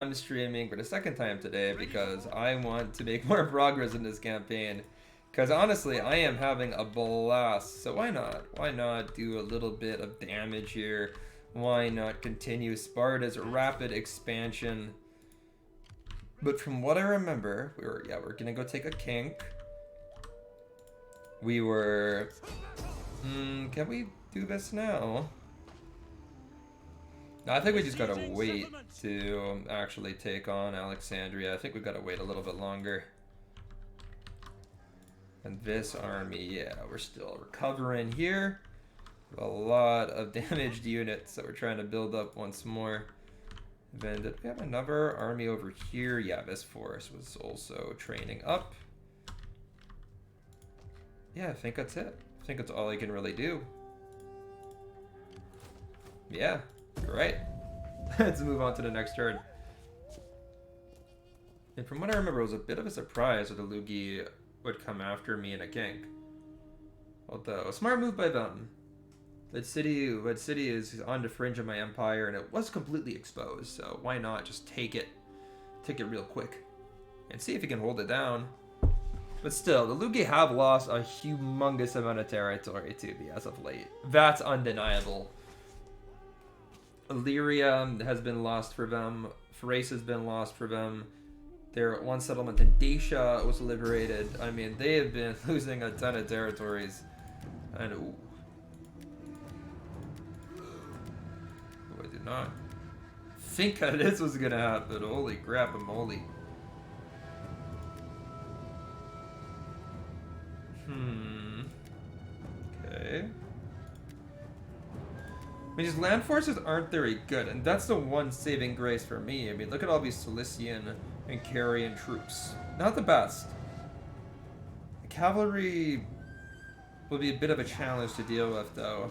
I'm streaming for the second time today because I want to make more progress in this campaign. Because honestly, I am having a blast. So why not? Why not do a little bit of damage here? Why not continue Sparta's rapid expansion? But from what I remember, we're gonna go take a kink. We were... can we do this now? No, I think we just gotta wait to actually take on Alexandria. I think we've gotta wait a little bit longer. And this army, yeah, we're still recovering here. A lot of damaged units that we're trying to build up once more. Then did we have another army over here? Yeah, this force was also training up. Yeah, I think that's it. I think that's all I can really do. Yeah, great. Let's move on to the next turn. And from what I remember, it was a bit of a surprise that the Lugi would come after me in a kink. Although, a smart move by them. That city is on the fringe of my empire, and it was completely exposed, so why not just take it real quick, and see if you can hold it down. But still, the Lugi have lost a humongous amount of territory to me as of late. That's undeniable. Illyria has been lost for them. Thrace has been lost for them. Their one settlement in Dacia was liberated. I mean, they have been losing a ton of territories. And ooh. I did not think that this was gonna happen. Holy crap, moly. Okay. I mean, these land forces aren't very good, and that's the one saving grace for me. I mean, look at all these Cilician and Carian troops. Not the best. The cavalry will be a bit of a challenge to deal with, though.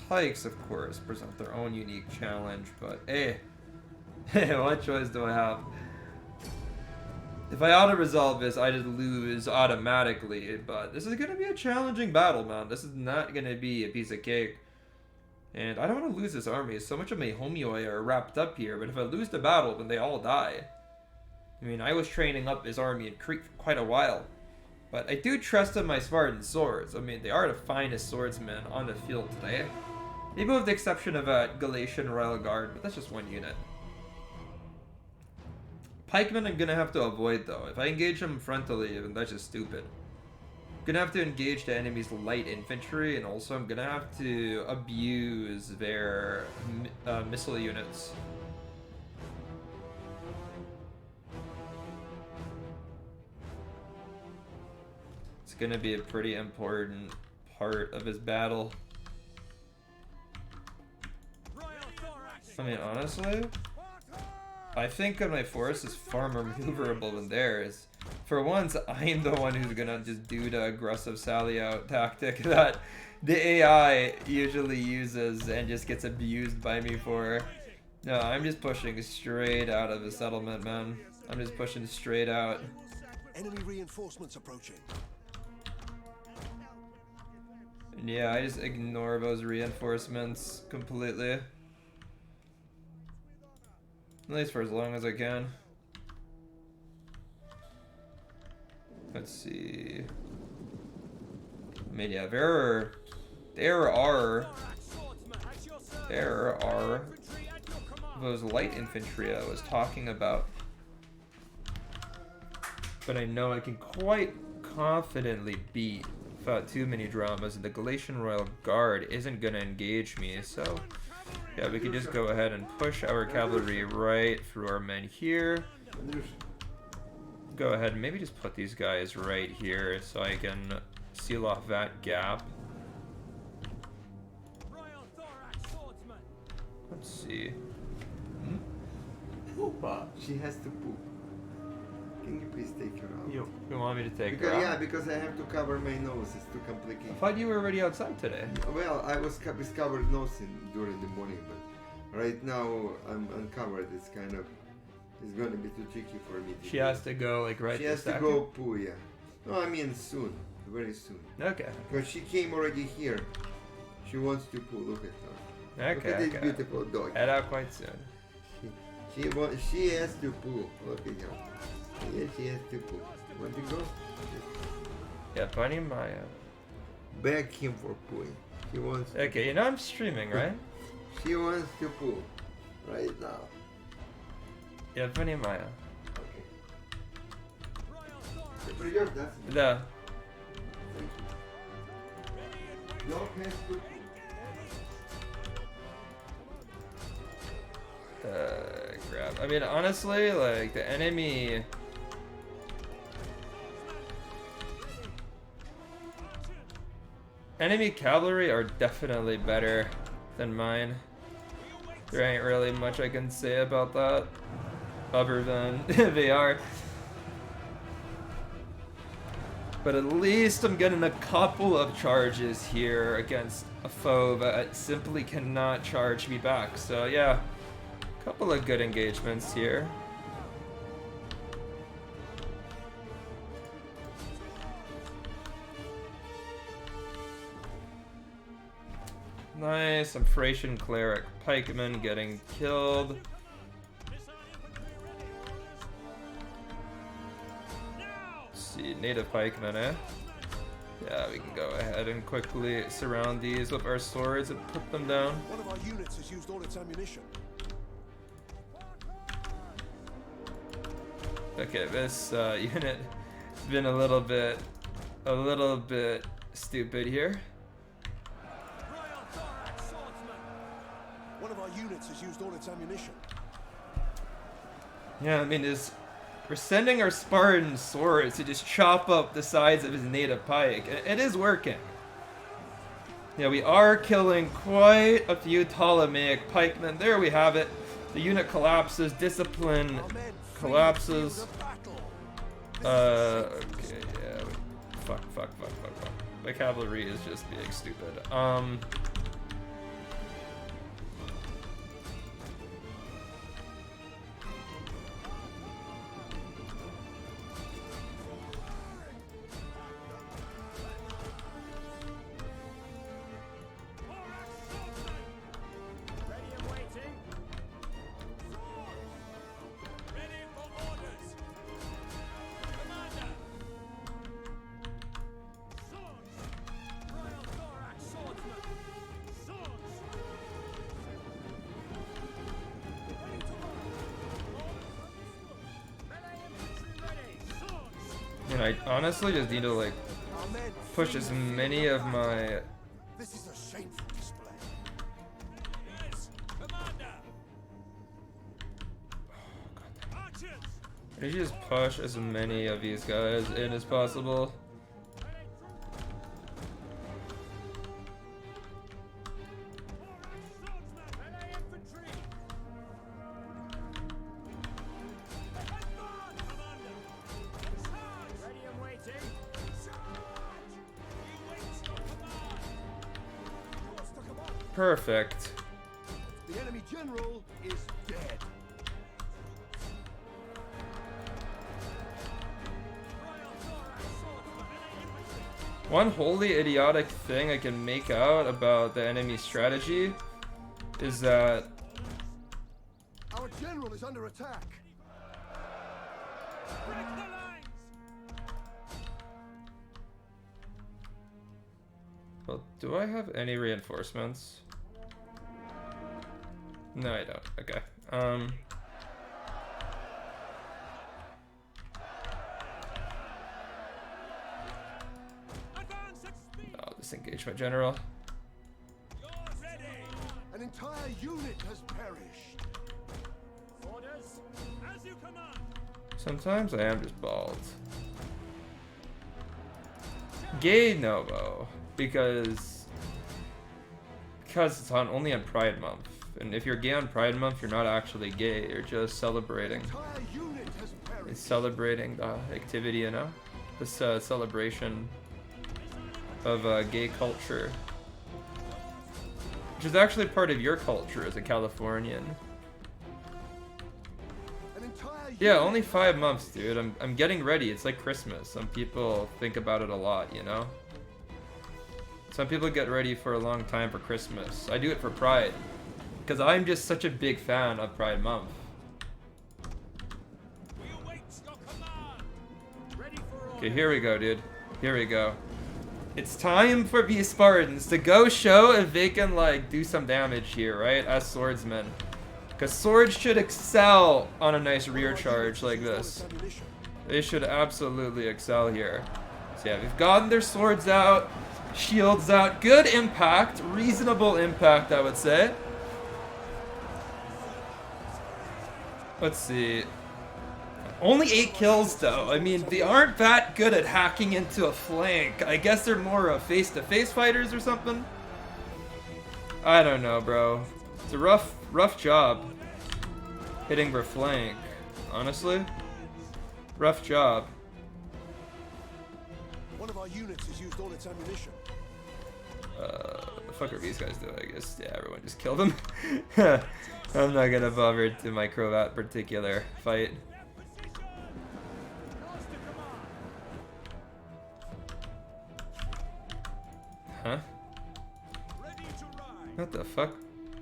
Pikes, of course, present their own unique challenge, but hey, what choice do I have? If I auto-resolve this, I just lose automatically, but this is going to be a challenging battle, man. This is not going to be a piece of cake. And I don't want to lose this army. So much of my homioi are wrapped up here, but if I lose the battle, then they all die. I mean, I was training up this army in Crete for quite a while. But I do trust in my Spartan swords. I mean, they are the finest swordsmen on the field today. Maybe with the exception of a Galatian Royal Guard, but that's just one unit. Pikemen I'm gonna have to avoid, though. If I engage them frontally, then that's just stupid. I'm gonna have to engage the enemy's light infantry, and also I'm gonna have to abuse their missile units. It's gonna be a pretty important part of his battle. I mean, honestly, I think my force is far more maneuverable than theirs. For once, I'm the one who's gonna just do the aggressive sally out tactic that the AI usually uses and just gets abused by me for. No, I'm just pushing straight out of the settlement, man. I'm just pushing straight out. Enemy reinforcements approaching. And yeah, I just ignore those reinforcements completely. At least for as long as I can. Let's see. I mean, yeah, there are those light infantry I was talking about. But I know I can quite confidently beat without too many dramas, and the Galatian Royal Guard isn't gonna engage me, so yeah, we can just go ahead and push our cavalry right through our men here. Go ahead and maybe just put these guys right here so I can seal off that gap. Let's see. Poopa, she has to poop. Can you please take her out? You want me to take Because, her out? yeah, because I have to cover my nose. It's too complicated. I thought you were already outside today. Well, I was covered nose during the morning, but right now I'm uncovered. It's kind of, it's going to be too tricky for me. She has to go like right She this has to second? go poo, yeah. No, I mean soon, very soon. Okay. Because she came already here. She wants to poo. Look at her. Okay. Look at this beautiful dog. Head out quite soon. She has to poo. Look at him. Yeah, she has to poo. Want to go? Yeah, Bunny Maya. Beg him for pooing. He wants. Okay, you know I'm streaming, right? She wants to poo. Right now. Yeah, Bunny Maya. Okay. Придёт, да? Да. Dog has to poo. Crap. I mean, honestly, like, the enemy... Enemy cavalry are definitely better than mine. There ain't really much I can say about that, other than they are. But at least I'm getting a couple of charges here against a foe that simply cannot charge me back. So yeah, a couple of good engagements here. Nice, some Thracian cleric pikemen getting killed. Let's see, native pikemen, eh? Yeah, we can go ahead and quickly surround these with our swords and put them down. One of our units has used all its ammunition. Okay, this unit has been a little bit stupid here. One of our units has used all its ammunition. Yeah, I mean, we're sending our Spartan swords to just chop up the sides of his native pike. It is working. Yeah, we are killing quite a few Ptolemaic pikemen. There we have it. The unit collapses, discipline collapses. Okay, yeah. Fuck. The cavalry is just being stupid. And I honestly just need to like push as many of my... This is a shameful display. I need to just push as many of these guys in as possible. Perfect. The enemy general is dead. One wholly idiotic thing I can make out about the enemy strategy is that Our general is under attack. Break the lines. well, do I have any reinforcements? No, I don't. Okay. Oh, disengage my general. An entire unit has perished. Orders, as you command. Sometimes I am just bald. Gay Novo, because it's only on Pride Month. And if you're gay on Pride Month, you're not actually gay. You're just celebrating. Entire unit has perished. It's celebrating the activity, you know? This celebration of gay culture. Which is actually part of your culture as a Californian. An entire Yeah, unit only 5 months, dude. I'm getting ready. It's like Christmas. Some people think about it a lot, you know? Some people get ready for a long time for Christmas. I do it for Pride. Because I'm just such a big fan of Pride Month. Okay, here we go, dude. Here we go. It's time for these Spartans to go show if they can, like, do some damage here, right? As swordsmen. Because swords should excel on a nice rear charge like this. They should absolutely excel here. So yeah, we've gotten their swords out, shields out. Good impact. Reasonable impact, I would say. Let's see. Only 8 kills, though. I mean, they aren't that good at hacking into a flank. I guess they're more face-to-face fighters or something. I don't know, bro. It's a rough job hitting their flank. Honestly, rough job. One of our units has used all its ammunition. What the fuck are these guys doing? I guess, yeah, everyone just killed them. I'm not gonna bother to micro that particular fight. Huh? What the fuck?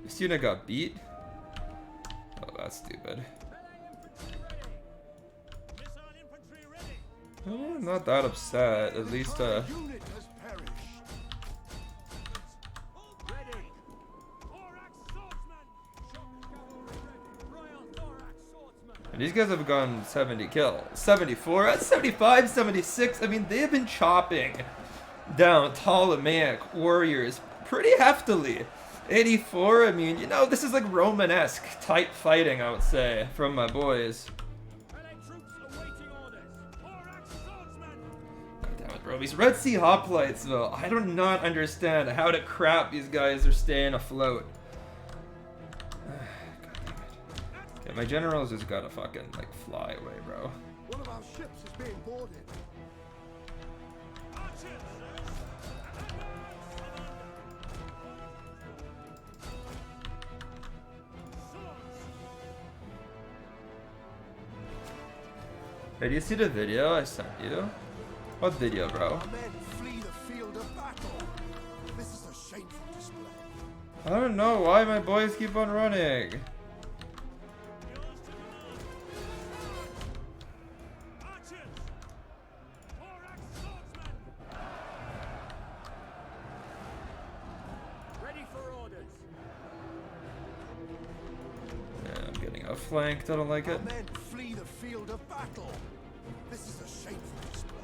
This unit got beat? Oh, that's stupid. Oh, I'm not that upset. At least, Unit has perished. And these guys have gone 70 kills. 74, that's 75, 76. I mean, they have been chopping down Ptolemaic warriors pretty heftily. 84, I mean, you know, this is like Romanesque type fighting, I would say, from my boys. God damn it, bro. These Red Sea hoplites, though, I do not understand how the crap these guys are staying afloat. God damn it. Yeah, my generals just gotta fucking, like, fly away, bro. One of our ships is being boarded. Hey, do you see the video I sent you? What video, bro? Our men flee the field of battle. This is a shameful display. I don't know why my boys keep on running. Yeah, I'm getting outflanked. I don't like it. Our men flee the field of battle. This is a shameful display.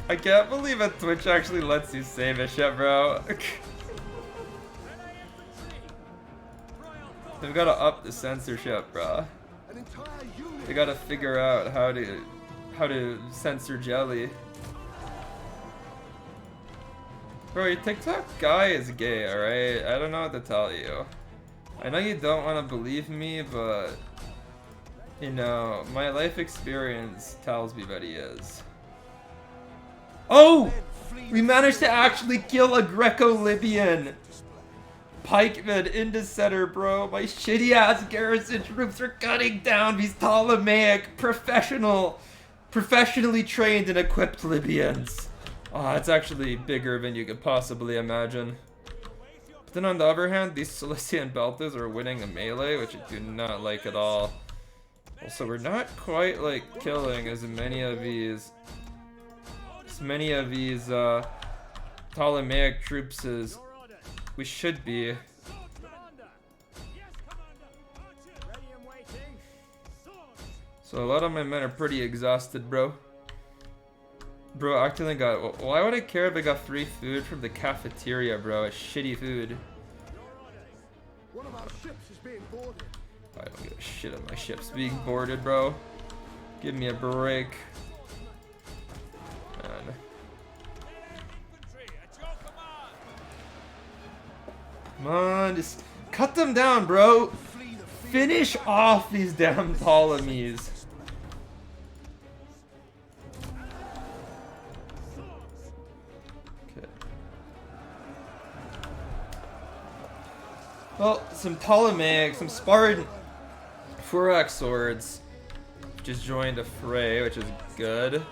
I can't believe that Twitch actually lets you say this shit, bro. They've got to up the censorship, bro. An entire unit. They got to figure out how to censor jelly. Bro, your TikTok guy is gay, alright? I don't know what to tell you. I know you don't want to believe me, but you know, my life experience tells me that he is. Oh! We managed to actually kill a Greco-Libyan pikeman in the center, bro. My shitty ass garrison troops are cutting down these Ptolemaic professionally trained and equipped Libyans. Oh, it's actually bigger than you could possibly imagine. But then on the other hand, these Cilician Beltas are winning a melee, which I do not like at all. Also, we're not quite like killing as many of these Ptolemaic troops as we should be. So a lot of my men are pretty exhausted, bro. Bro, actually got. Why would I care if I got free food from the cafeteria, bro? It's shitty food. One of our ships is being boarded. I don't give a shit if my ship's being boarded, bro. Give me a break. Man. Come on, just cut them down, bro. Finish off these damn Ptolemies. Okay. Well, some Ptolemaic, some Spartan 4x swords just joined a fray, which is good.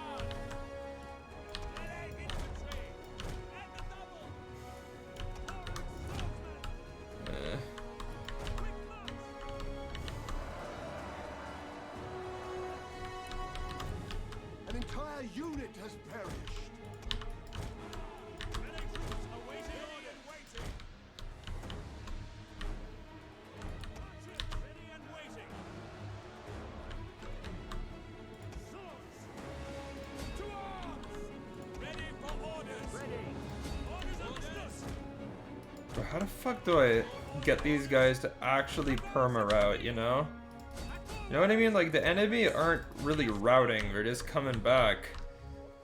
Bro, how the fuck do I get these guys to actually perma-route, you know? You know what I mean? Like, the enemy aren't really routing, they're just coming back.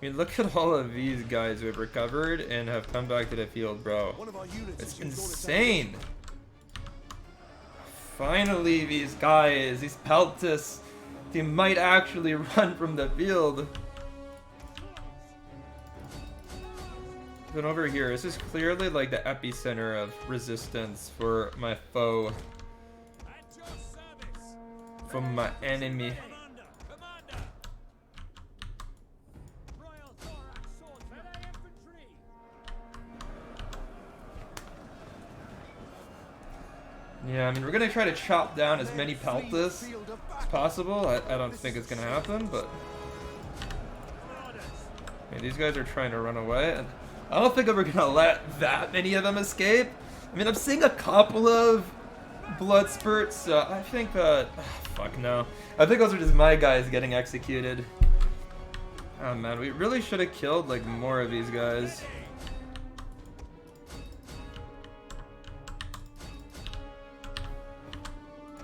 I mean, look at all of these guys who have recovered and have come back to the field, bro. One of our units It's has used all its insane! Finally, these guys, these Peltis, they might actually run from the field. Then over here, this is clearly like the epicenter of resistance for my foe. At your service. From my enemy. Commander. Royal Thorax Sword Melee Infantry. Yeah, I mean, we're gonna try to chop down as many Peltis as possible. I don't think it's gonna happen, but... I mean, these guys are trying to run away, and I don't think we're gonna let that many of them escape. I mean, I'm seeing a couple of blood spurts, so I think that... fuck no. I think those are just my guys getting executed. Oh man, we really should have killed, like, more of these guys.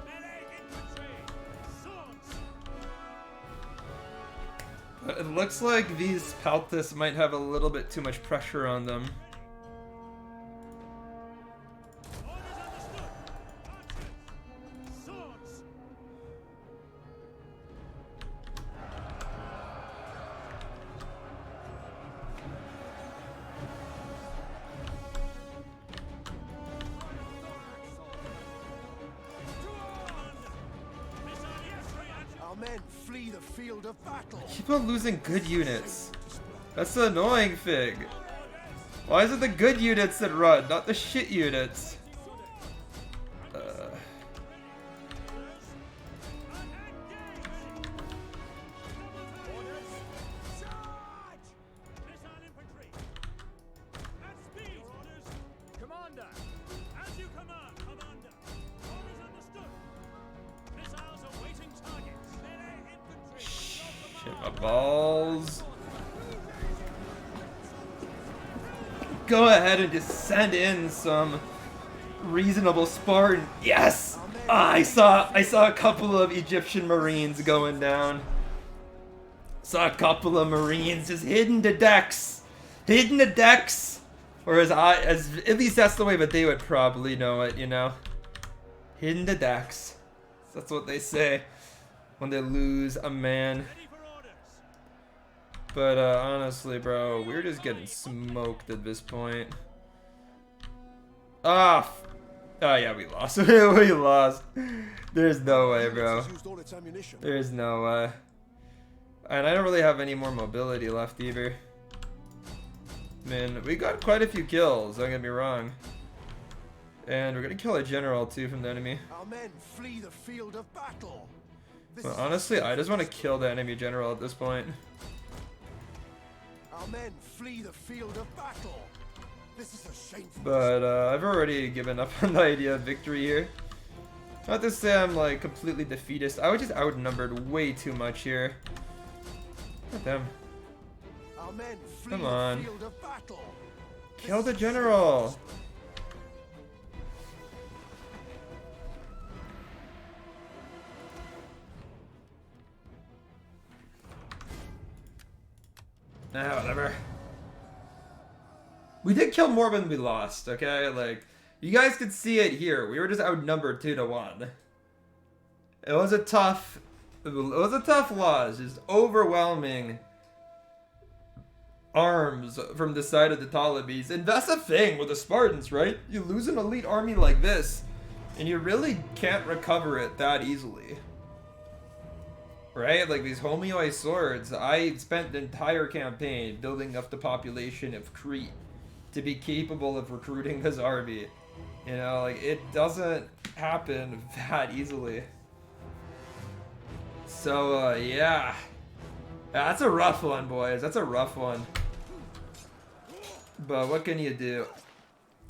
Melee Infantry. Swords. But it looks like these Peltis might have a little bit too much pressure on them. Orders understood. Archers. Swords. Our men flee the field of battle. Keep on losing good units. That's the annoying thing. Why is it the good units that run, not the shit units? Missile infantry. At speed. Orders. Commander. As you command, Commander. Orders understood. Missiles awaiting targets. Melee infantry. Shit, my balls. Go ahead and just send in some reasonable Spartan. Yes! Ah, I saw a couple of Egyptian Marines going down. Saw a couple of Marines just hidden to decks. Hidden to decks. Or as at least that's the way that they would probably know it, you know. Hidden to decks. That's what they say when they lose a man. Ready for orders. But honestly, bro, we're just getting smoked at this point. Ah, oh yeah, we lost. We lost. There's no way, bro. Has used all its ammunition. There's no way. And I don't really have any more mobility left either. Man, we got quite a few kills, don't get me wrong. And we're gonna kill a general too from the enemy. Our men flee the field of battle. This But is honestly, I just want to shameful. kill the enemy general at this point. Our men flee the field of battle. This is a shameful. But I've already given up on the idea of victory here. Not to say I'm like completely defeatist. I was just outnumbered way too much here. God damn. Our men flee Come the on. field of battle. Kill the general. Nah, whatever. We did kill more than we lost, okay? Like, you guys could see it here. We were just outnumbered 2-1. It was a tough loss. Just overwhelming arms from the side of the Ptolemies. And that's the thing with the Spartans, right? You lose an elite army like this, and you really can't recover it that easily. Right? Like these Homioi swords, I spent the entire campaign building up the population of Crete to be capable of recruiting this army. You know, like, it doesn't happen that easily. So, yeah. That's a rough one, boys. That's a rough one. But what can you do?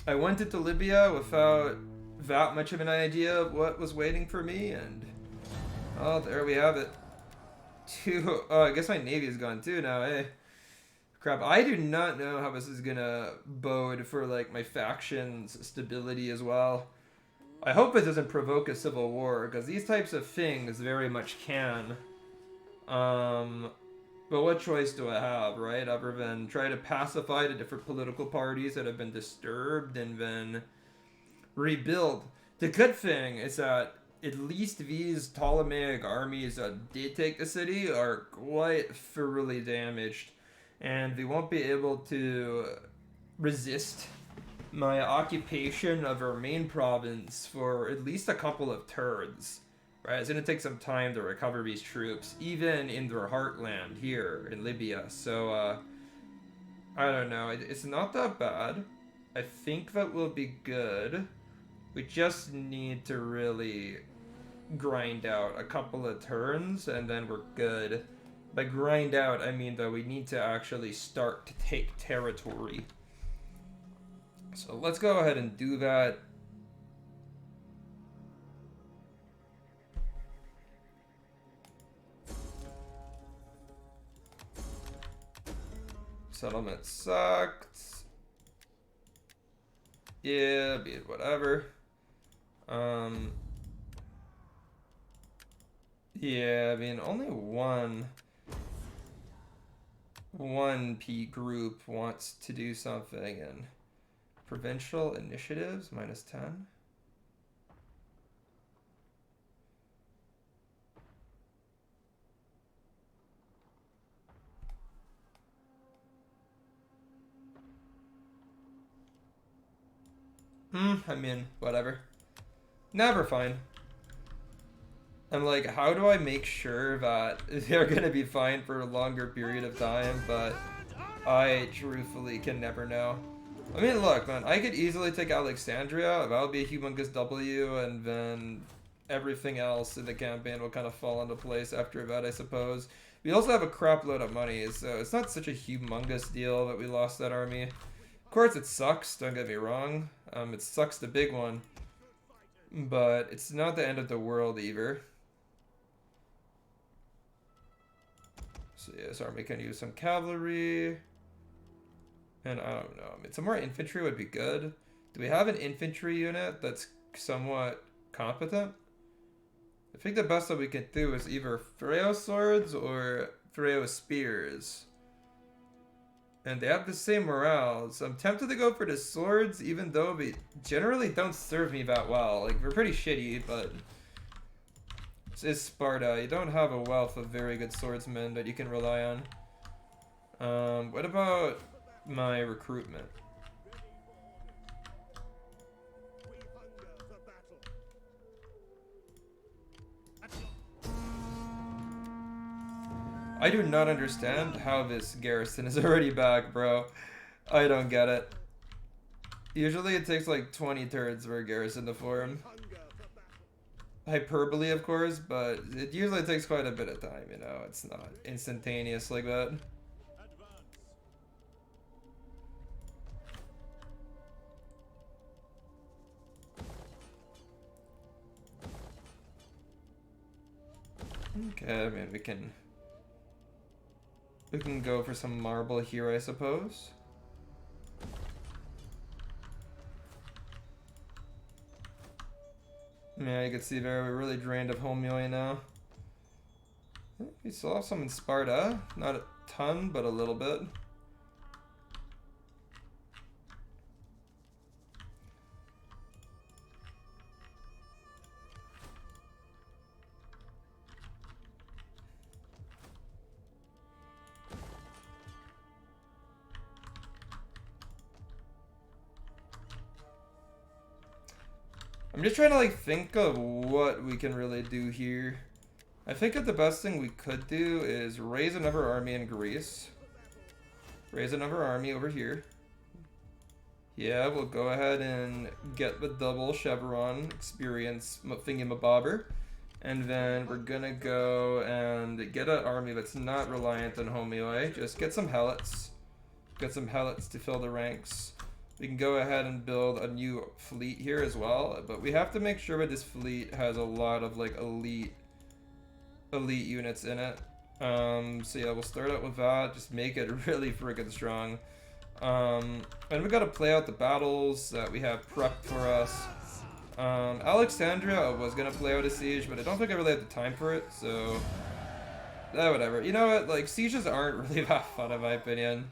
I went into Libya without that much of an idea of what was waiting for me, and... oh, there we have it. I guess my navy is gone too now, eh? Crap, I do not know how this is gonna bode for like my faction's stability as well. I hope it doesn't provoke a civil war, because these types of things very much can. But what choice do I have, right? Other than try to pacify the different political parties that have been disturbed and then rebuild. The good thing is that at least these Ptolemaic armies that did take the city are quite thoroughly damaged, and they won't be able to resist my occupation of our main province for at least a couple of turns. Right, it's going to take some time to recover these troops, even in their heartland here in Libya. So, I don't know. It's not that bad. I think that will be good. We just need to really grind out a couple of turns, and then we're good. By grind out, I mean that we need to actually start to take territory. So let's go ahead and do that. Settlement sucked. Yeah, be it whatever. Yeah, I mean, only one P group wants to do something, and provincial initiatives, -10. I mean, whatever. Never fine. I'm like, how do I make sure that they're gonna be fine for a longer period of time? But I truthfully can never know. I mean, look, man, I could easily take Alexandria. That would be a humongous W, and then everything else in the campaign will kind of fall into place after that, I suppose. We also have a crap load of money, so it's not such a humongous deal that we lost that army. Of course, it sucks, don't get me wrong. It sucks the big one. But it's not the end of the world either. So yeah, this army can use some cavalry. And I don't know. I mean, some more infantry would be good. Do we have an infantry unit that's somewhat competent? I think the best that we can do is either Threo swords or Threo spears. And they have the same morale, so I'm tempted to go for the swords, even though they generally don't serve me that well. Like, they're pretty shitty, but this is Sparta. You don't have a wealth of very good swordsmen that you can rely on. What about my recruitment? I do not understand how this garrison is already back, bro. I don't get it. Usually it takes like 20 turns for a garrison to form. Hyperbole, of course, but it usually takes quite a bit of time, you know? It's not instantaneous like that. Okay, I mean, we can go for some marble here, I suppose. Yeah, you can see there we're really drained of homoi now. We still have some in Sparta. Not a ton, but a little bit. I'm just trying to like think of what we can really do here. I think that the best thing we could do is raise another army in Greece. Raise another army over here. Yeah, we'll go ahead and get the double chevron experience thingamabobber. And then we're gonna go and get an army that's not reliant on homoi. Just get some helots. Get some helots to fill the ranks. We can go ahead and build a new fleet here as well, but we have to make sure that this fleet has a lot of like elite units in it. So yeah, we'll start out with that. Just make it really freaking strong. And we gotta play out the battles that we have prepped for us. Alexandria was gonna play out a siege, but I don't think I really have the time for it, so... whatever. You know what, like, sieges aren't really that fun in my opinion.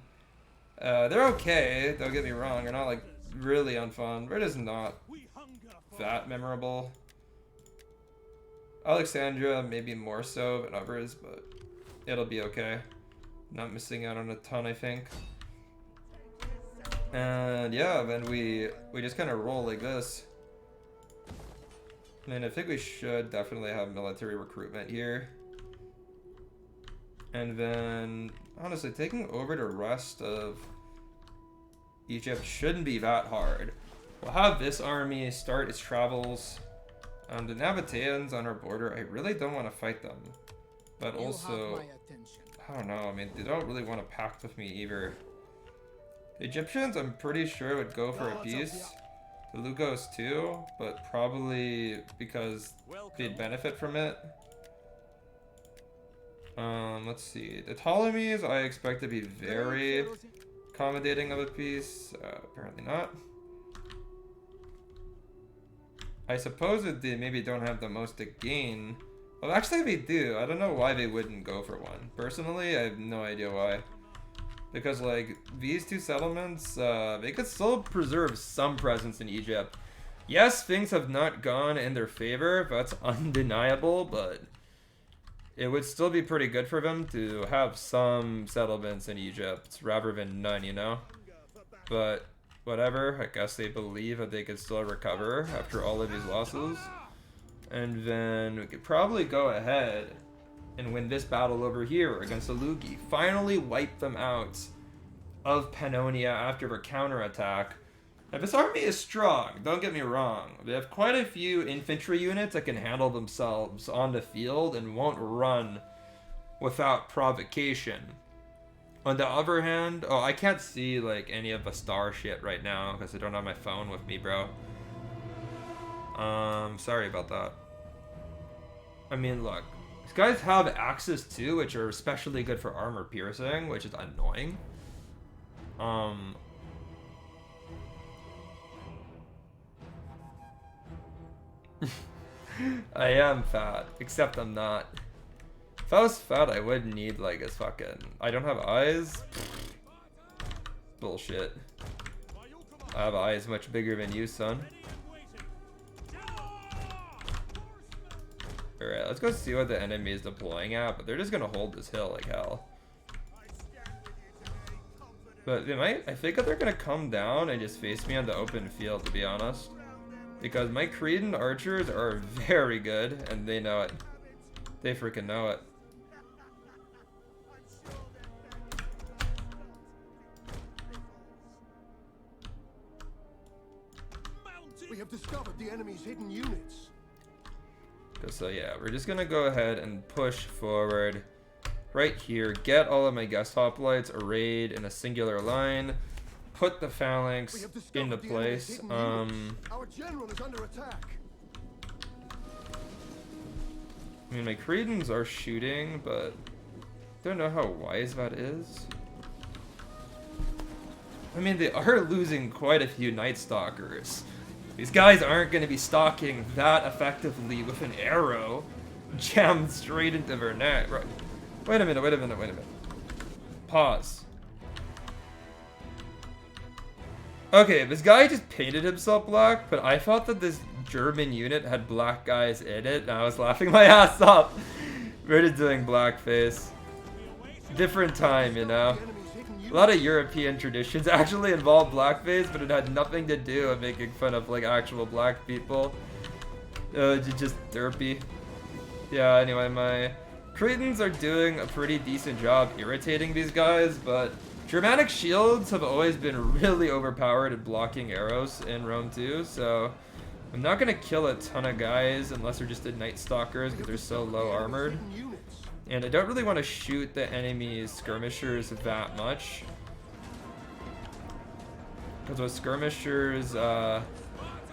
They're okay, don't get me wrong, they're not, like, really unfun. They're just not that memorable. Alexandria maybe more so than others, but it'll be okay. Not missing out on a ton, I think. And yeah, then we just kind of roll like this. And I think we should definitely have military recruitment here. And then, honestly, taking over the rest of Egypt shouldn't be that hard. We'll have this army start its travels. The Nabateans on our border, I really don't want to fight them. But also, I don't know, I mean, they don't really want to pact with me either. The Egyptians, I'm pretty sure, would go for a peace. The Lugos too, but probably because they'd benefit from it. Let's see. The Ptolemies, I expect to be very accommodating of a peace. Apparently not. I suppose that they maybe don't have the most to gain. Well, actually they do. I don't know why they wouldn't go for one. Personally, I have no idea why. Because, like, these two settlements, they could still preserve some presence in Egypt. Yes, things have not gone in their favor, that's undeniable, but it would still be pretty good for them to have some settlements in Egypt rather than none, you know? But whatever, I guess they believe that they could still recover after all of these losses. And then we could probably go ahead and win this battle over here against the Lugi. Finally wipe them out of Pannonia after their counterattack. Now, this army is strong, don't get me wrong. They have quite a few infantry units that can handle themselves on the field and won't run without provocation. On the other hand, oh, I can't see like any of the star shit right now because I don't have my phone with me, bro. Sorry about that. I mean, look, these guys have axes too, which are especially good for armor piercing, which is annoying. I am fat, except I'm not. If I was fat, I would need like a fucking... I don't have eyes? Bullshit. I have eyes much bigger than you, son. Alright, let's go see what the enemy is deploying at, but they're just gonna hold this hill like hell. But they might... I think that they're gonna come down and just face me on the open field, to be honest. Because my Cretan archers are very good, and they know it. They freaking know it. We have discovered the enemy's hidden units. So yeah, we're just gonna go ahead and push forward right here. Get all of my guest hoplites arrayed in a singular line. Put the phalanx into place. Our general is under attack. I mean, my Cretans are shooting, but don't know how wise that is. I mean, they are losing quite a few Night Stalkers. These guys aren't going to be stalking that effectively with an arrow jammed straight into their neck. Right. Wait a minute. Pause. Okay, this guy just painted himself black, but I thought that this German unit had black guys in it, and I was laughing my ass off. We're just doing blackface. Different time, you know? A lot of European traditions actually involve blackface, but it had nothing to do with making fun of, like, actual black people. Just derpy. Yeah, anyway, my Cretans are doing a pretty decent job irritating these guys, but Germanic shields have always been really overpowered at blocking arrows in Rome too, so I'm not going to kill a ton of guys unless they're just the Night Stalkers because they're so low armored. And I don't really want to shoot the enemy's skirmishers that much. Because with skirmishers, I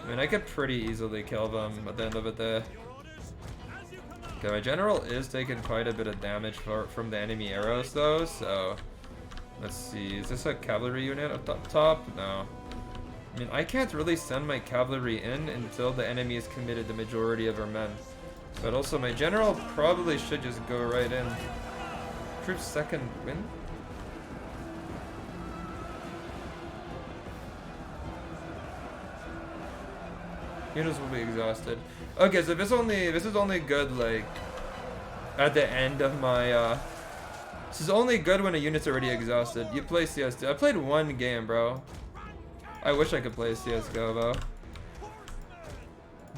mean, I could pretty easily kill them at the end of the day. Okay, my general is taking quite a bit of damage from the enemy arrows though, so let's see. Is this a cavalry unit up top? No. I mean, I can't really send my cavalry in until the enemy has committed the majority of our men. But also, my general probably should just go right in. Troops second win? Units will be exhausted. Okay, so this is only good like at the end of my this is only good when a unit's already exhausted. You play CS2. I played one game, bro. I wish I could play CSGO though.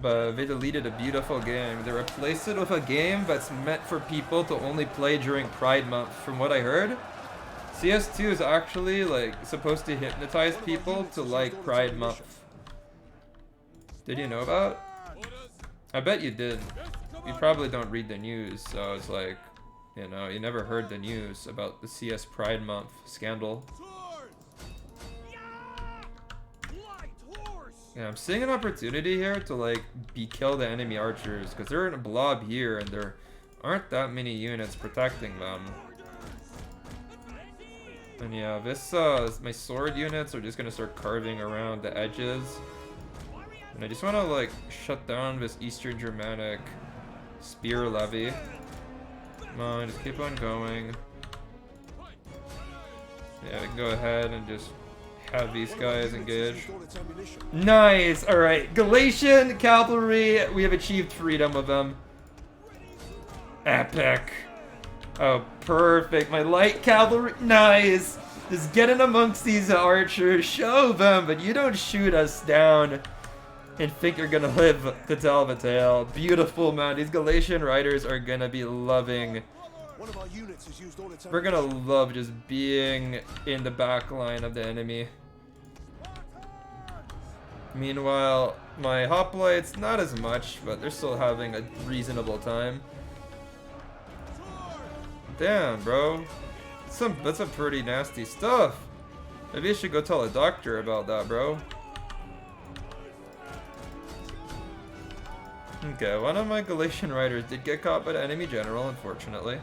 But they deleted a beautiful game. They replaced it with a game that's meant for people to only play during Pride Month, from what I heard. CS2 is actually like supposed to hypnotize people to like Pride Month. Did you know about? I bet you did. You probably don't read the news, so it's like, you know, you never heard the news about the CS Pride Month scandal. Yeah, I'm seeing an opportunity here to like kill the enemy archers because they're in a blob here and there aren't that many units protecting them. And yeah, this my sword units are just gonna start carving around the edges. And I just want to like shut down this Eastern Germanic spear levy. Come on, just keep on going. Yeah, we can go ahead and just have these guys engage. Nice! Alright, Galatian cavalry, we have achieved freedom with them. Epic. Oh, perfect. My light cavalry, nice! Just get in amongst these archers, show them, but you don't shoot us down and think you're gonna live to tell the tale. Beautiful, man. These Galatian riders are gonna be loving. We're gonna love just being in the back line of the enemy. Meanwhile, my hoplites, not as much, but they're still having a reasonable time. Damn, bro. That's some pretty nasty stuff. Maybe I should go tell a doctor about that, bro. Okay, one of my Galatian riders did get caught by the enemy general, unfortunately.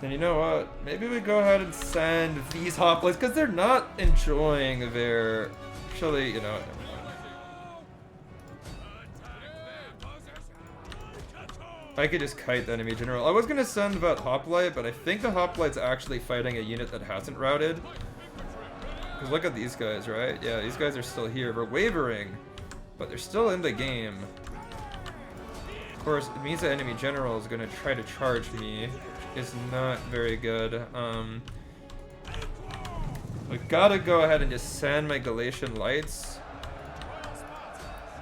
Then you know what? Maybe we go ahead and send these hoplites, because they're not enjoying their... Actually, you know... I could just kite the enemy general. I was going to send that hoplite, but I think the hoplite's actually fighting a unit that hasn't routed. Because look at these guys, right? Yeah, these guys are still here. They're wavering. But they're still in the game. Of course, it means the enemy general is going to try to charge me, which is not very good. We gotta go ahead and just send my Galatian lights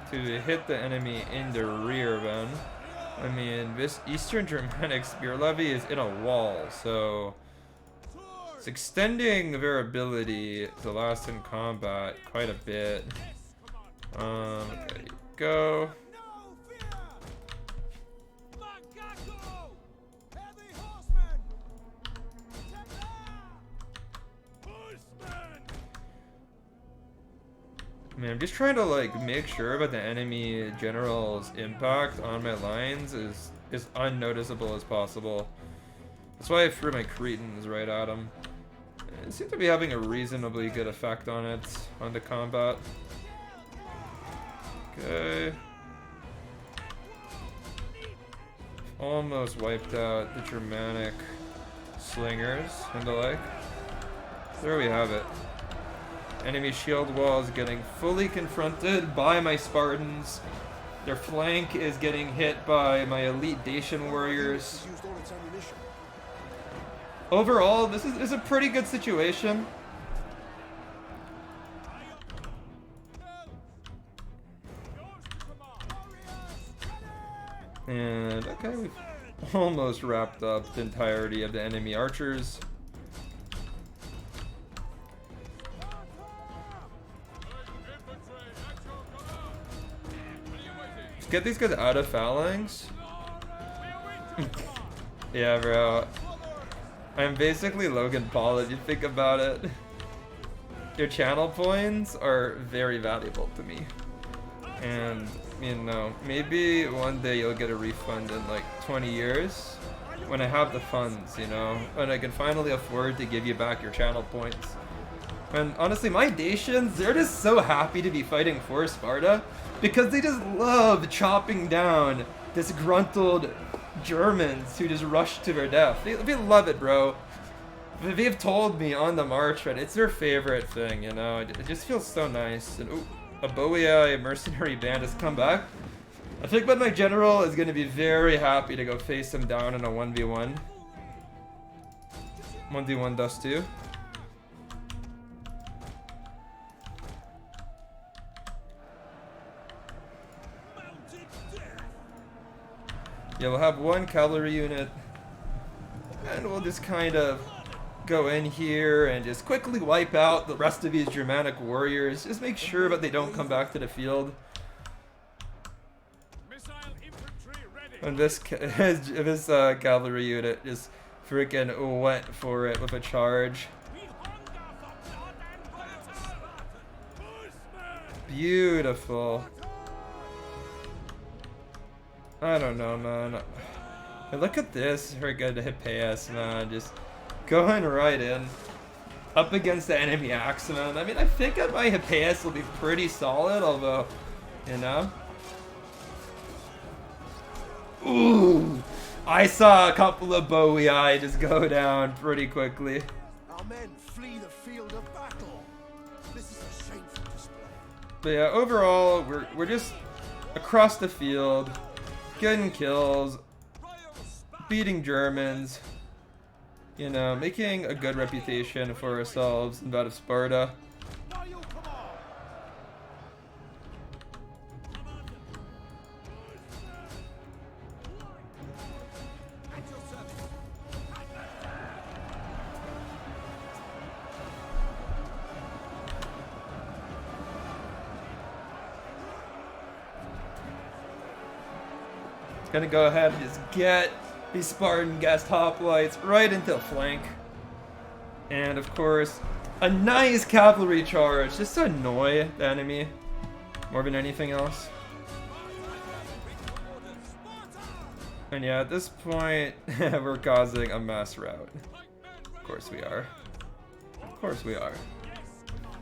to hit the enemy in the rear then. I mean, this Eastern Germanic spear levy is in a wall, so it's extending their ability to last in combat quite a bit. Okay, go. I mean, I'm just trying to like make sure that the enemy general's impact on my lines is unnoticeable as possible. That's why I threw my Cretans right at him. It seems to be having a reasonably good effect on it, on the combat. Okay. Almost wiped out the Germanic slingers and the like. There we have it. Enemy shield wall is getting fully confronted by my Spartans. Their flank is getting hit by my elite Dacian warriors. Overall, this is a pretty good situation. And okay, we've almost wrapped up the entirety of the enemy archers. Let's get these guys out of phalanx. Yeah, bro. I'm basically Logan Paul if you think about it. Your channel points are very valuable to me. And you know, maybe one day you'll get a refund in like 20 years when I have the funds, you know, when I can finally afford to give you back your channel points. And honestly, my Dacians, they're just so happy to be fighting for Sparta because they just love chopping down disgruntled Germans who just rush to their death. They love it, bro. They've told me on the march, but it's their favorite thing, you know. It just feels so nice. And ooh, a Boii mercenary band has come back. I think that my general is going to be very happy to go face him down in a 1v1. 1v1 dust 2. Yeah, we'll have one cavalry unit, and we'll just kind of go in here and just quickly wipe out the rest of these Germanic warriors. Just make sure that they don't come back to the field. And this cavalry unit just freaking went for it with a charge. Beautiful. I don't know, man. Hey, look at this friggin' Hippias, man. Just going right in. Up against the enemy axeman. I mean, I think that my Hippias will be pretty solid, although, you know. Ooh! I saw a couple of Boii just go down pretty quickly. Our men flee the field of battle. This is a shameful display. But yeah, overall, we're just across the field, getting kills, beating Germans, you know, making a good reputation for ourselves in that of Sparta. Gonna go ahead and just get these Spartan guest hoplites right into the flank. And of course, a nice cavalry charge just to annoy the enemy more than anything else. And yeah, at this point, we're causing a mass rout. Of course we are. Of course we are.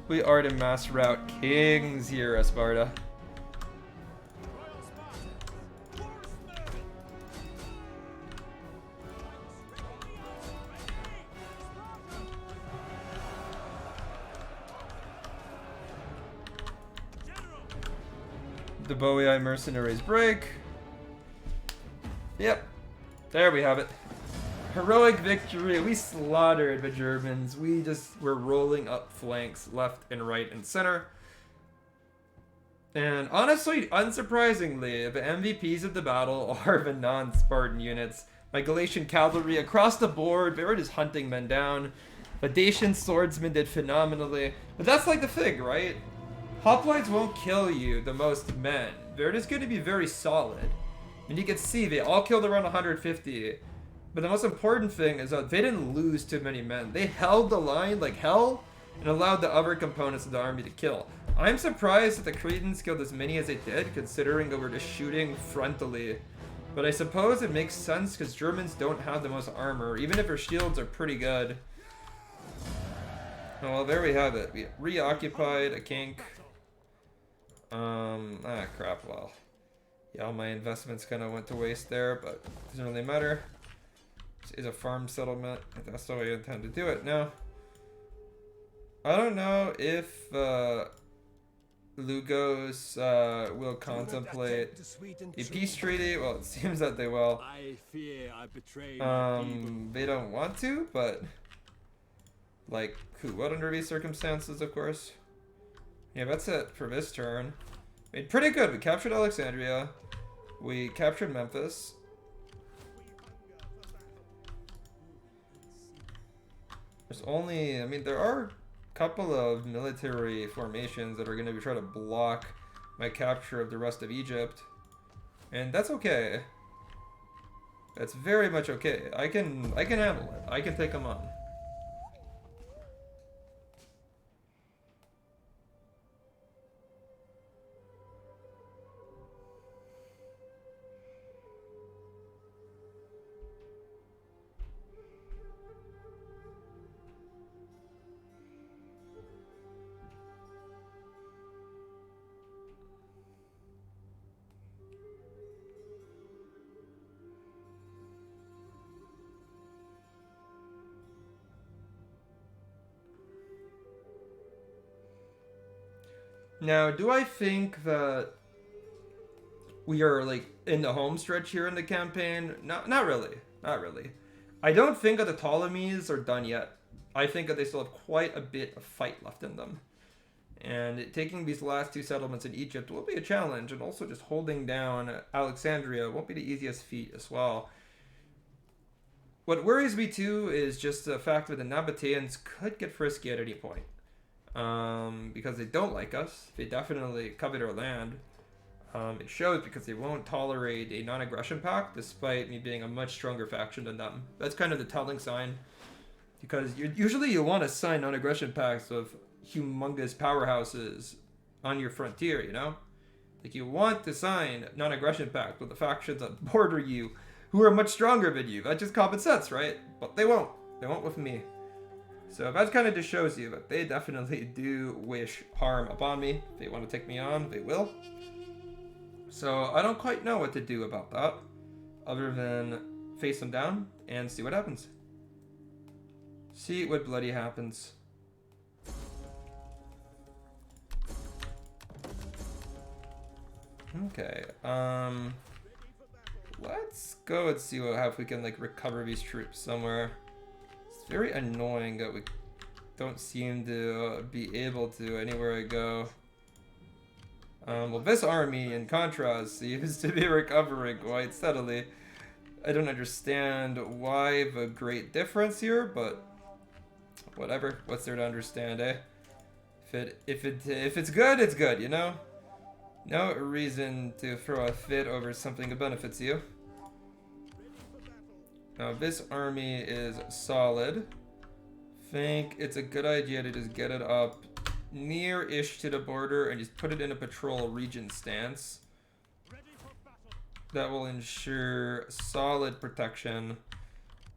We are the mass rout kings here at Sparta. The Boii mercenaries break. Yep, there we have it. Heroic victory. We slaughtered the Germans. We just were rolling up flanks left and right and center. And honestly, unsurprisingly, the MVPs of the battle are the non-Spartan units. My Galatian cavalry across the board, they were just hunting men down. The Dacian swordsmen did phenomenally. But that's like the thing, right? Hoplites won't kill you the most men. They're just going to be very solid. And you can see they all killed around 150. But the most important thing is that they didn't lose too many men. They held the line like hell and allowed the other components of the army to kill. I'm surprised that the Cretans killed as many as they did, considering they were just shooting frontally. But I suppose it makes sense because Germans don't have the most armor, even if their shields are pretty good. Oh, well, there we have it. We reoccupied a kink. Crap, well. Yeah, all my investments kind of went to waste there, but it doesn't really matter. This is a farm settlement. That's the way I intend to do it. Now, I don't know if Lugos will contemplate a peace treaty. Well, it seems that they will. I fear I betrayed They don't want to, but like, what under these circumstances, of course. Yeah, that's it for this turn. Made pretty good. We captured Alexandria. We captured Memphis. There's only, I mean, there are a couple of military formations that are going to be trying to block my capture of the rest of Egypt. And that's okay. That's very much okay. I can handle it. I can take them on. Now, do I think that we are like in the home stretch here in the campaign? No, not really. Not really. I don't think that the Ptolemies are done yet. I think that they still have quite a bit of fight left in them. And taking these last two settlements in Egypt will be a challenge, and also just holding down Alexandria won't be the easiest feat as well. What worries me too is just the fact that the Nabateans could get frisky at any point. Because they don't like us. They definitely covet our land. It shows because they won't tolerate a non-aggression pact, despite me being a much stronger faction than them. That's kind of the telling sign. Because usually you want to sign non-aggression pacts with humongous powerhouses on your frontier, you know? Like, you want to sign non-aggression pact with the factions that border you, who are much stronger than you. That just common sense, right? But they won't. They won't with me. So that kind of just shows you that they definitely do wish harm upon me. If they want to take me on, they will. So I don't quite know what to do about that, other than face them down and see what happens. See what bloody happens. Okay, let's go and see if we can like recover these troops somewhere. It's very annoying that we don't seem to be able to anywhere I go. Well, this army, in contrast, seems to be recovering quite steadily. I don't understand why the great difference here, but whatever. What's there to understand, eh? If it's good, it's good, you know? No reason to throw a fit over something that benefits you. Now, this army is solid. Think it's a good idea to just get it up near-ish to the border and just put it in a patrol region stance. That will ensure solid protection.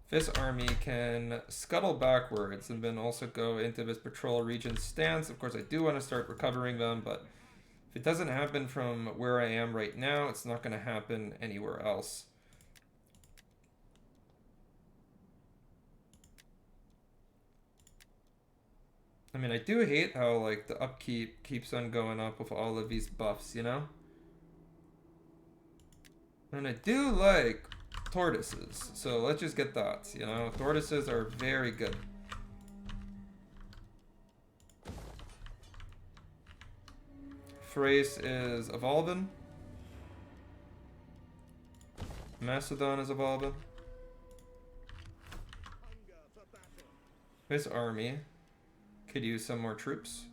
This army can scuttle backwards and then also go into this patrol region stance. Of course, I do want to start recovering them, but if it doesn't happen from where I am right now, it's not going to happen anywhere else. I mean, I do hate how, like, the upkeep keeps on going up with all of these buffs, you know? And I do like tortoises, so let's just get that, you know? Tortoises are very good. Thrace is evolving. Macedon is evolving. This army could use some more troops.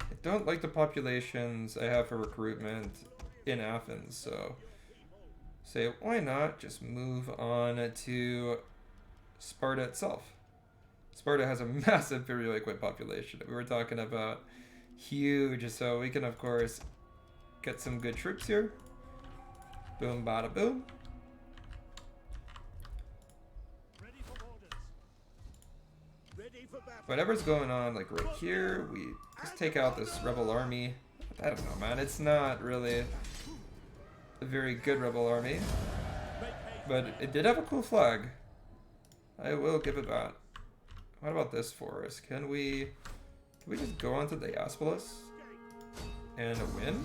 I don't like the populations I have for recruitment in Athens, so say why not just move on to Sparta itself. Sparta has a massive periodic population. We were talking about huge, so we can of course get some good troops here. Boom, bada boom. Whatever's going on, like right here, we just take out this rebel army. I don't know, man. It's not really a very good rebel army, but it did have a cool flag. I will give it that. What about this forest? Can we just go on to Diaspolus and win?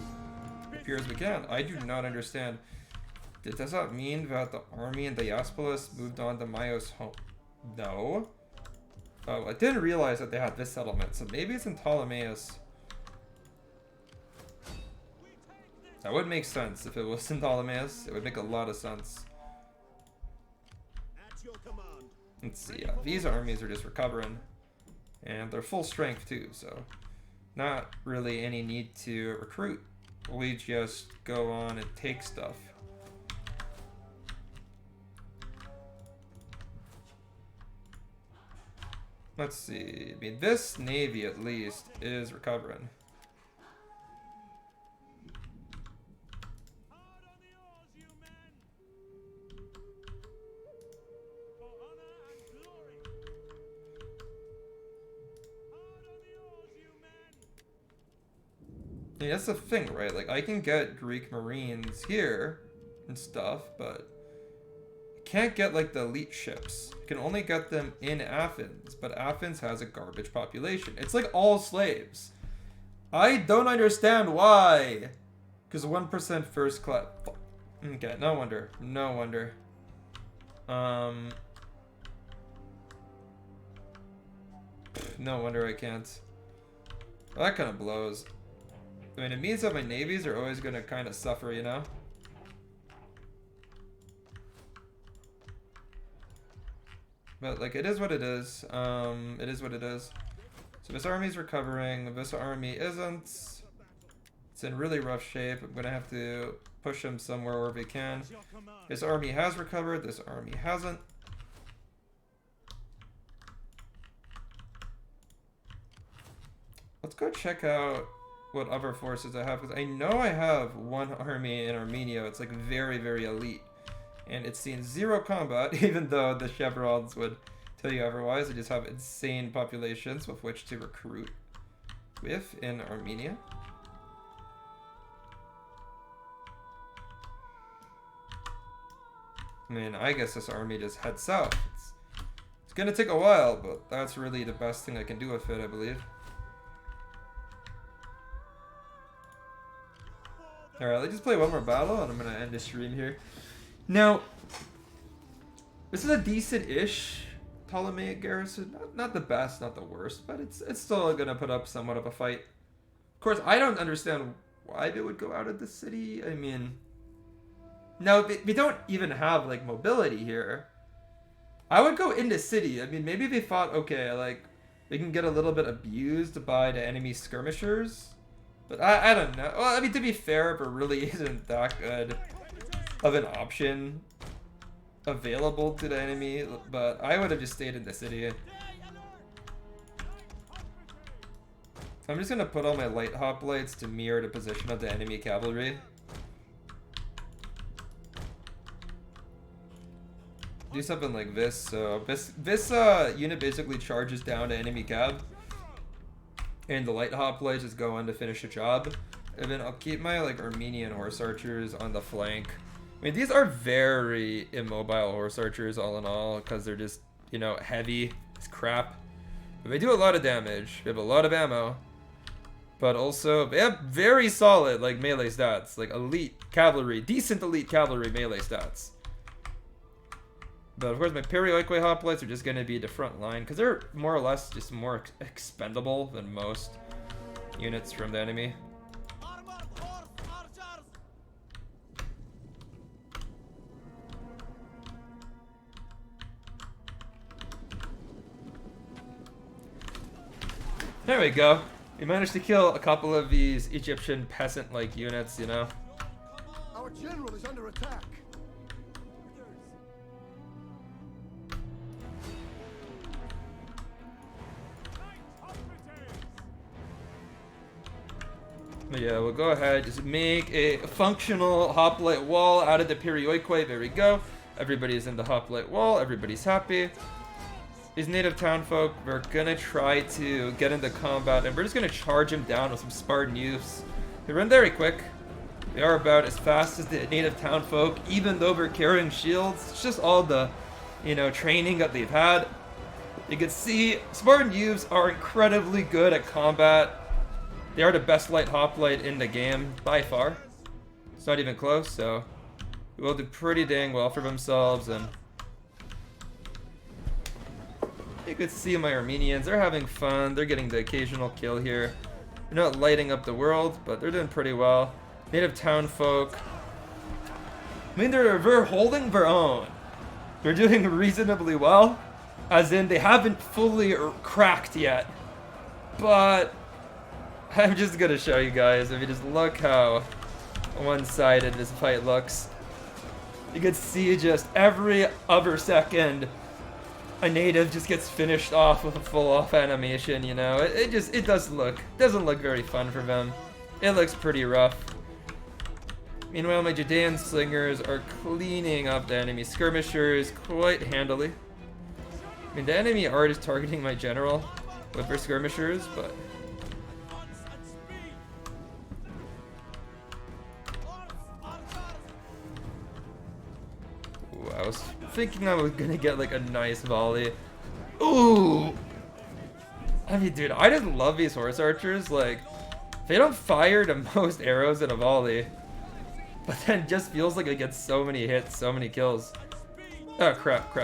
It appears we can. I do not understand. Does that mean that the army in Diaspolus moved on to Maios' home? No. Oh, I didn't realize that they had this settlement, so maybe it's in Ptolemais. That would make sense if it was in Ptolemais. It would make a lot of sense. Let's see, yeah, these armies are just recovering. And they're full strength too, so not really any need to recruit. We just go on and take stuff. Let's see. I mean, this navy at least is recovering. I mean, that's the thing, right? Like, I can get Greek Marines here and stuff, but I can't get like the elite ships. You can only get them in Athens, but Athens has a garbage population. It's like all slaves. I don't understand why. Because 1% first class. Okay, no wonder. No wonder. No wonder I can't. Well, that kind of blows. I mean, it means that my navies are always going to kind of suffer, you know? But, like, it is what it is. It is what it is. So this army's recovering. This army isn't. It's in really rough shape. I'm going to have to push them somewhere where we can. This army has recovered. This army hasn't. Let's go check out what other forces I have, because I know I have one army in Armenia. It's like very, very elite. And it's seen 0 combat, even though the chevrons would tell you otherwise. They just have insane populations with which to recruit with in Armenia. I mean, I guess this army just heads south. It's gonna take a while, but that's really the best thing I can do with it, I believe. Alright, let's just play one more battle and I'm gonna end the stream here. Now, this is a decent-ish Ptolemaic garrison. Not the best, not the worst, but it's still gonna put up somewhat of a fight. Of course, I don't understand why they would go out of the city. I mean, no, we don't even have like mobility here. I would go into city. I mean, maybe they thought, okay, like they can get a little bit abused by the enemy skirmishers. But I don't know. Well, I mean, to be fair, there really isn't that good of an option available to the enemy. But I would have just stayed in the city. I'm just going to put all my light hoplites to mirror the position of the enemy cavalry. Do something like this. So this unit basically charges down to enemy cav. And the light hoplites just go on to finish the job. And then I'll keep my like Armenian horse archers on the flank. I mean, these are very immobile horse archers all in all, because they're just, you know, heavy as crap. But they do a lot of damage. They have a lot of ammo. But also, they have very solid like melee stats. Like elite cavalry, decent elite cavalry melee stats. But of course, my Perioikwe hoplites are just going to be the front line, because they're more or less just more expendable than most units from the enemy. There we go. We managed to kill a couple of these Egyptian peasant-like units, you know. Our general is under attack. But yeah, we'll go ahead, just make a functional hoplite wall out of the Perioikwe. There we go. Everybody's in the hoplite wall. Everybody's happy. These native townfolk, we're gonna try to get into combat, and we're just gonna charge them down with some Spartan youths. They run very quick. They are about as fast as the native townfolk, even though they're carrying shields. It's just all the, you know, training that they've had. You can see Spartan youths are incredibly good at combat. They are the best light hoplite in the game, by far. It's not even close, so they will do pretty dang well for themselves. And you could see my Armenians, they're having fun. They're getting the occasional kill here. They're not lighting up the world, but they're doing pretty well. Native townfolk, I mean, they're holding their own. They're doing reasonably well, as in they haven't fully cracked yet. But I'm just gonna show you guys. If you just look how one-sided this fight looks, you can see just every other second a native just gets finished off with a full-off animation. You know, it doesn't look very fun for them. It looks pretty rough. Meanwhile, my Judean slingers are cleaning up the enemy skirmishers quite handily. I mean, the enemy are just targeting my general with their skirmishers, but ooh, I was thinking I was gonna get like a nice volley. Ooh! I mean, dude, I just love these horse archers. Like, they don't fire the most arrows in a volley, but then it just feels like it gets so many hits, so many kills. Oh, crap.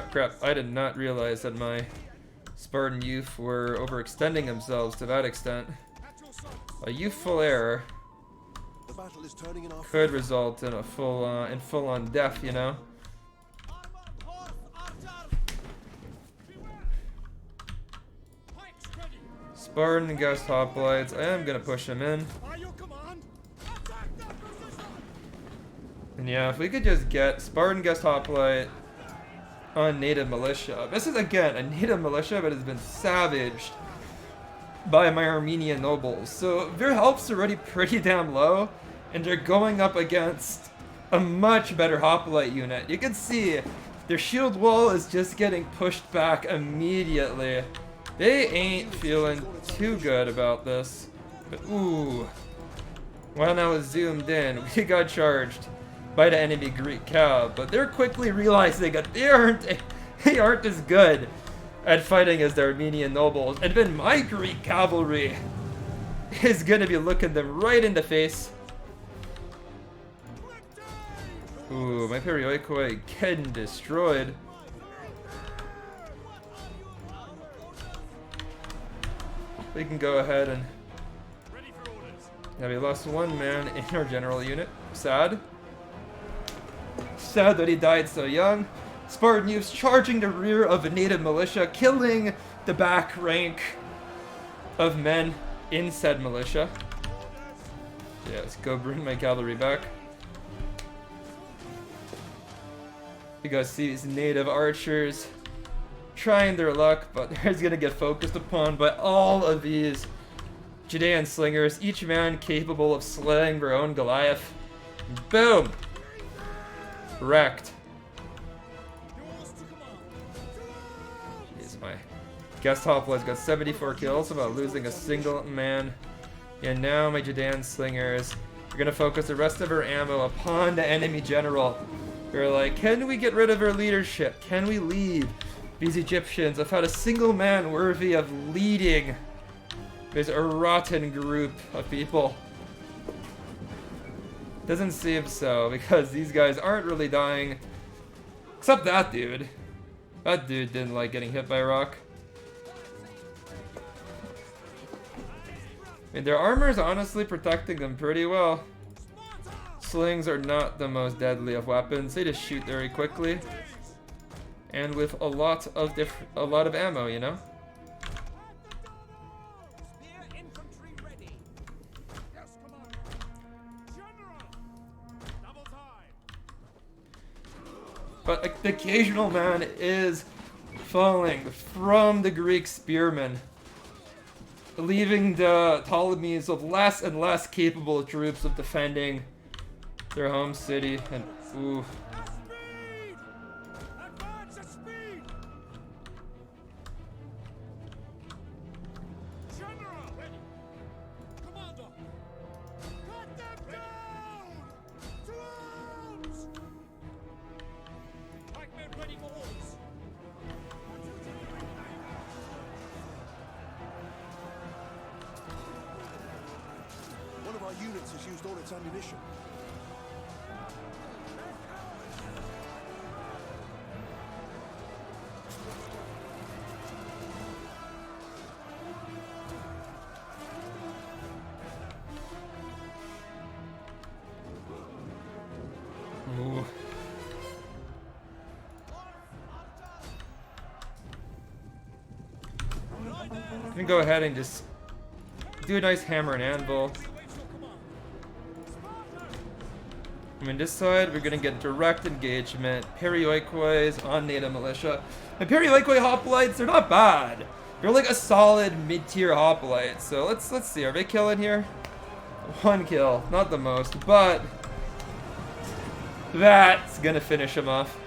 I did not realize that my Spartan youth were overextending themselves to that extent. A youthful error The battle is turning in our could result in a full-on death, you know? Spartan guest hoplites. I am gonna push him in. And yeah, if we could just get Spartan guest hoplite on native militia. This is again a native militia that has been savaged by my Armenian nobles. So their health's already pretty damn low, and they're going up against a much better hoplite unit. You can see their shield wall is just getting pushed back immediately. They ain't feeling too good about this. But ooh. When I was zoomed in, we got charged by the enemy Greek cav, but they're quickly realizing that they aren't as good at fighting as the Armenian nobles, and then my Greek cavalry is gonna be looking them right in the face. Ooh, my Perioikoi getting destroyed. We can go ahead and... Yeah, we lost one man in our general unit. Sad. Sad that he died so young. Spartan youths charging the rear of a native militia, killing the back rank of men in said militia. Yeah, let's go bring my cavalry back. You guys see these native archers trying their luck, but they're gonna get focused upon by all of these Judean slingers, each man capable of slaying their own Goliath. Boom! Wrecked. Jeez, my guest hoplites got 74 kills without losing a single man. And now my Judean slingers are gonna focus the rest of her ammo upon the enemy general. They're like, can we get rid of her leadership? Can we leave these Egyptians without a single man worthy of leading this rotten group of people? Doesn't seem so, because these guys aren't really dying. Except that dude. That dude didn't like getting hit by a rock. I mean, their armor is honestly protecting them pretty well. Slings are not the most deadly of weapons. They just shoot very quickly. And with a lot of ammo, you know? But the occasional man is falling from the Greek spearmen, leaving the Ptolemies with less and less capable troops of defending their home city. And ooh. One of our units has used all its ammunition. Ooh. I'm gonna go ahead and just do a nice hammer and anvil. I mean, this side, we're gonna get direct engagement. Perioikois on native militia. And Perioikoi hoplites, they're not bad. They're like a solid mid-tier hoplite. So let's see, are they killing here? One kill, not the most, but that's gonna finish him off.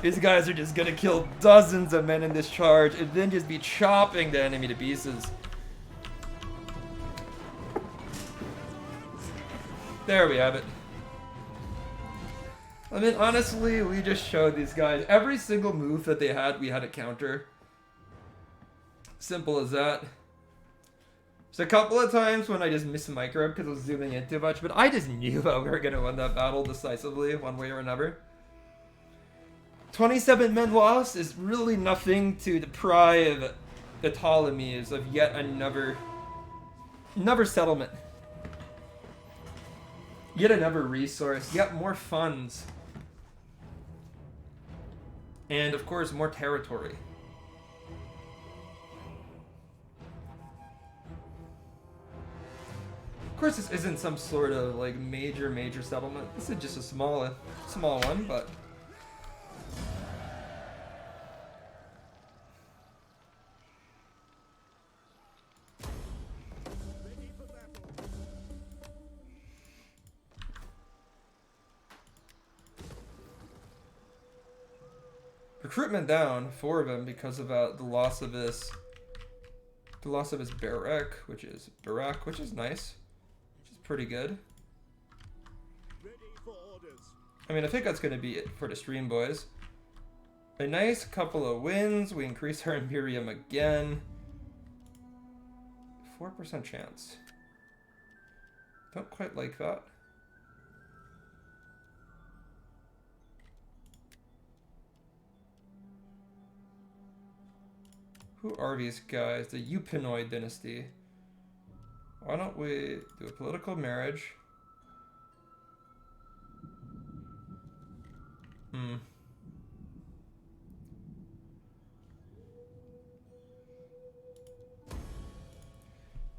These guys are just gonna kill dozens of men in this charge and then just be chopping the enemy to pieces. There we have it. I mean, honestly, we just showed these guys every single move that they had, we had to counter. Simple as that. There's a couple of times when I just missed micro because I was zooming in too much, but I just knew that we were going to win that battle decisively, one way or another. 27 men lost is really nothing to deprive the Ptolemies of yet another settlement. Yet another resource, yet more funds. And of course, more territory. Of course, this isn't some sort of like major settlement. This is just a small one, but recruitment down, 4 of them because of the loss of his barrack, which is nice, which is pretty good. Ready for orders. I mean, I think that's going to be it for the stream, boys. A nice couple of wins. We increase our Imperium again. 4% chance. Don't quite like that. Who are these guys? The Eupinoid dynasty. Why don't we do a political marriage? And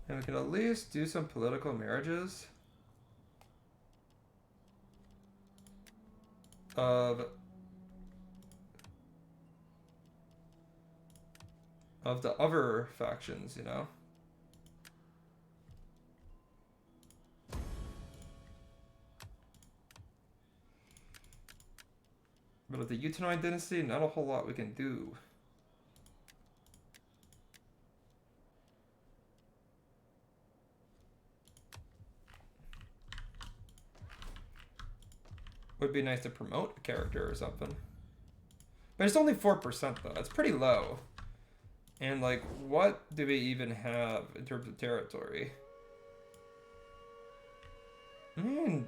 we can at least do some political marriages of the other factions, you know? But with the Eupinoid dynasty, not a whole lot we can do. Would be nice to promote a character or something. But it's only 4% though, that's pretty low. And like, what do we even have in terms of territory? I mean,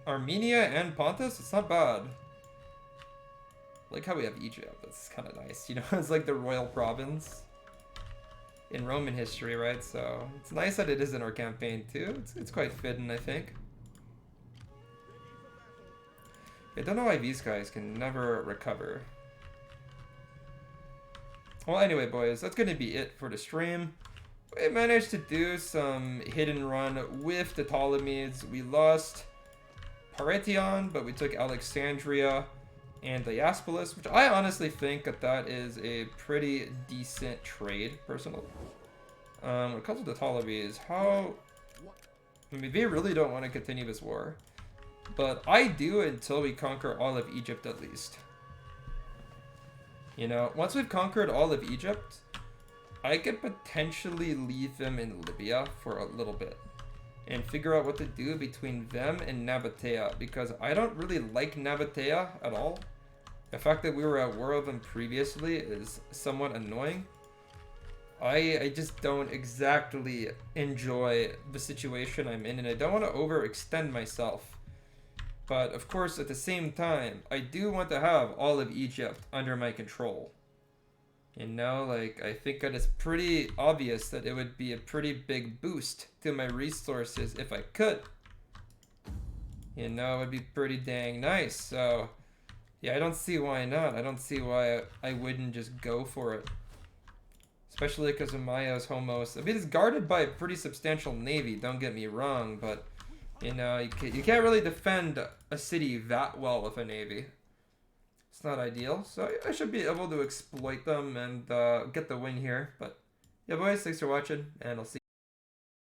Armenia and Pontus, it's not bad. I like how we have Egypt, that's kind of nice, you know? It's like the royal province in Roman history, right? So it's nice that it is in our campaign too. It's quite fitting, I think. I don't know why these guys can never recover. Well, anyway, boys, that's going to be it for the stream. We managed to do some hit and run with the Ptolemies. We lost Parethon, but we took Alexandria and Diospolis, which I honestly think that is a pretty decent trade, personally. When it comes to the Ptolemies, I mean, they really don't want to continue this war. But I do until we conquer all of Egypt, at least. You know, once we've conquered all of Egypt, I could potentially leave them in Libya for a little bit and figure out what to do between them and Nabatea, because I don't really like Nabatea at all. The fact that we were at war with them previously is somewhat annoying. I just don't exactly enjoy the situation I'm in, and I don't want to overextend myself. But of course, at the same time, I do want to have all of Egypt under my control. You know, like, I think that it's pretty obvious that it would be a pretty big boost to my resources if I could. You know, it would be pretty dang nice. So, yeah, I don't see why not. I don't see why I wouldn't just go for it. Especially because of Maya's homos. I mean, it's guarded by a pretty substantial navy, don't get me wrong, but you know, you can't really defend a city that well with a navy. It's not ideal, so I should be able to exploit them and get the win here. But yeah, boys, thanks for watching, and I'll see you.